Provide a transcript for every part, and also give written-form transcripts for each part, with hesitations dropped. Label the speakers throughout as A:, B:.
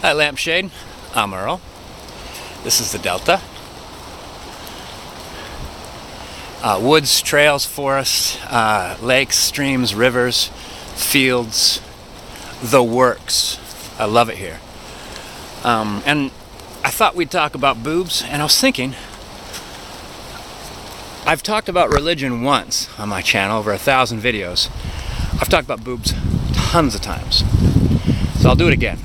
A: Hi, Lampshade. I'm Earl. This is the Delta. Woods, trails, forests, lakes, streams, rivers, fields, the works. I love it here. And I thought we'd talk about boobs, and I was thinking, I've talked about religion once on my channel, over 1,000 videos. I've talked about boobs tons of times, so I'll do it again.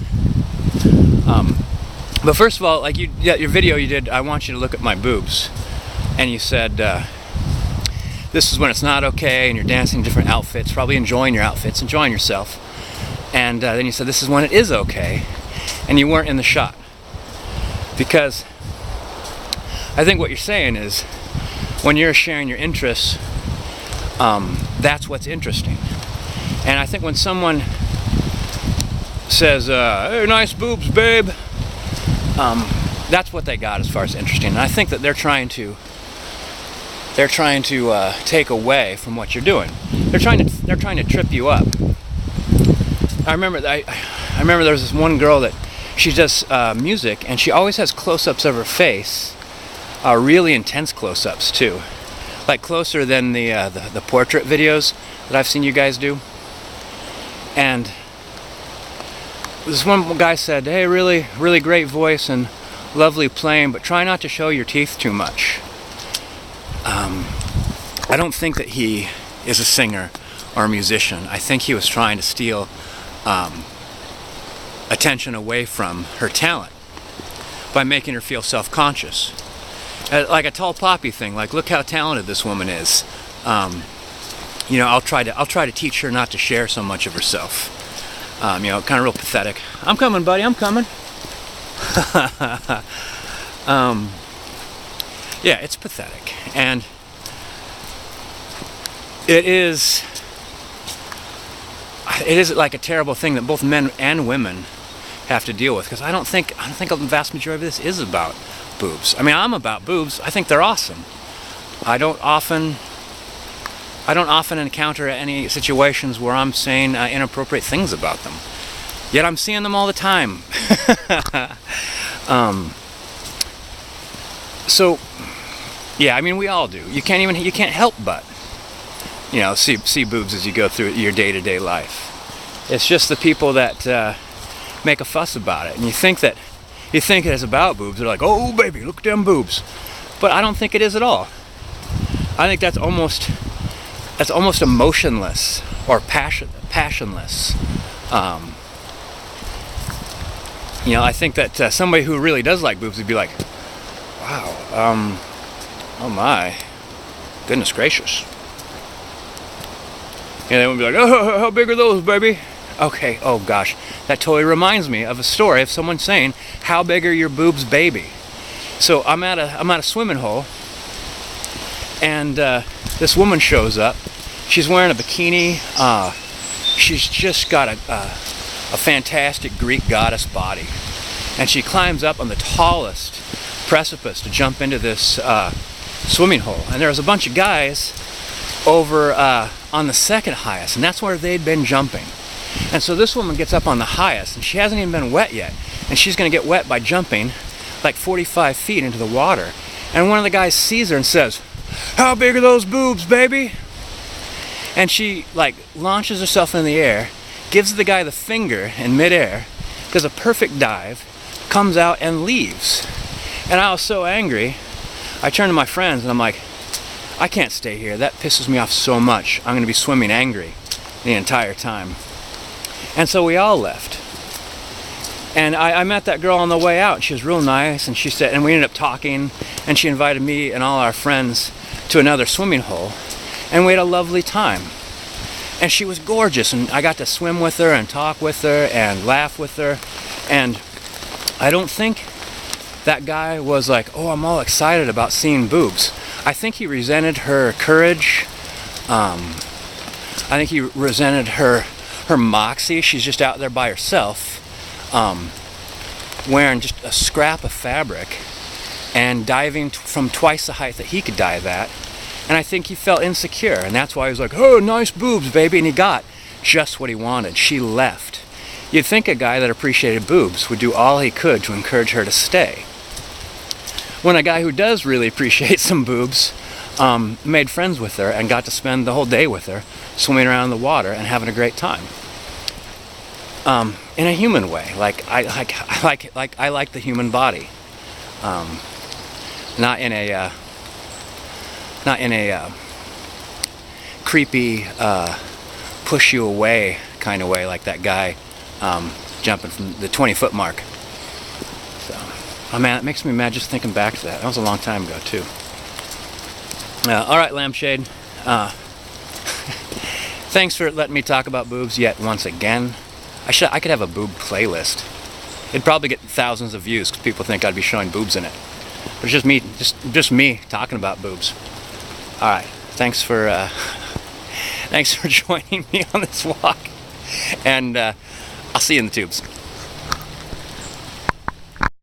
A: But first of all, like your video you did, I want you to look at my boobs, and you said this is when it's not okay, and you're dancing in different outfits, probably enjoying your outfits, enjoying yourself, and then you said this is when it is okay, and you weren't in the shot, because I think what you're saying is when you're sharing your interests, that's what's interesting. And I think when someone says, hey, nice boobs, babe, that's what they got as far as interesting. And I think that they're trying to take away from what you're doing. They're trying to trip you up. I remember there was this one girl that she does music, and she always has close-ups of her face, really intense close-ups too, like closer than the portrait videos that I've seen you guys do. And this one guy said, hey, really, really great voice and lovely playing, but try not to show your teeth too much. I don't think that he is a singer or a musician. I think he was trying to steal attention away from her talent by making her feel self-conscious. Like a tall poppy thing, like look how talented this woman is. I'll try to teach her not to share so much of herself. Kind of real pathetic. I'm coming, buddy, I'm coming. Yeah, it's pathetic. And it is like a terrible thing that both men and women have to deal with, because I don't think the vast majority of this is about boobs. I mean, I'm about boobs. I think they're awesome. I don't often encounter any situations where I'm saying inappropriate things about them. Yet I'm seeing them all the time. So, yeah, I mean, we all do. You can't help but, see boobs as you go through your day-to-day life. It's just the people that make a fuss about it, and you think it is about boobs. They're like, oh, baby, look at them boobs. But I don't think it is at all. I think that's almost emotionless or passionless. I think that somebody who really does like boobs would be like, wow, oh my, goodness gracious. And they would be like, oh, how big are those, baby? Okay, oh gosh, that totally reminds me of a story of someone saying, how big are your boobs, baby? So I'm at a swimming hole, and this woman shows up. She's wearing a bikini. She's just got a fantastic Greek goddess body, and she climbs up on the tallest precipice to jump into this swimming hole. And there was a bunch of guys over on the second highest, and that's where they'd been jumping. And so this woman gets up on the highest, and she hasn't even been wet yet, and she's going to get wet by jumping like 45 feet into the water. And one of the guys sees her and says, how big are those boobs, baby? And she launches herself in the air, gives the guy the finger in midair, does a perfect dive, comes out and leaves. And I was so angry, I turned to my friends and I'm like, I can't stay here. That pisses me off so much. I'm going to be swimming angry the entire time. And so we all left. And I met that girl on the way out. She was real nice, and she said, and we ended up talking, and she invited me and all our friends to another swimming hole, and we had a lovely time. And she was gorgeous, and I got to swim with her and talk with her and laugh with her. And I don't think that guy was like, oh, I'm all excited about seeing boobs. I think he resented her courage. I think he resented her moxie. She's just out there by herself, wearing just a scrap of fabric and diving from twice the height that he could dive at. And I think he felt insecure, and that's why he was like, oh, nice boobs, baby, and he got just what he wanted. She left. You'd think a guy that appreciated boobs would do all he could to encourage her to stay. When a guy who does really appreciate some boobs made friends with her and got to spend the whole day with her, swimming around in the water and having a great time. In a human way, I like the human body, not in a creepy push you away kind of way, like that guy jumping from the 20-foot mark. So, oh man, it makes me mad just thinking back to that. That was a long time ago too. All right, Lampshade. Thanks for letting me talk about boobs yet once again. I could have a boob playlist. It'd probably get thousands of views because people think I'd be showing boobs in it. But it's just me, just me talking about boobs. All right, thanks for joining me on this walk, and I'll see you in the tubes.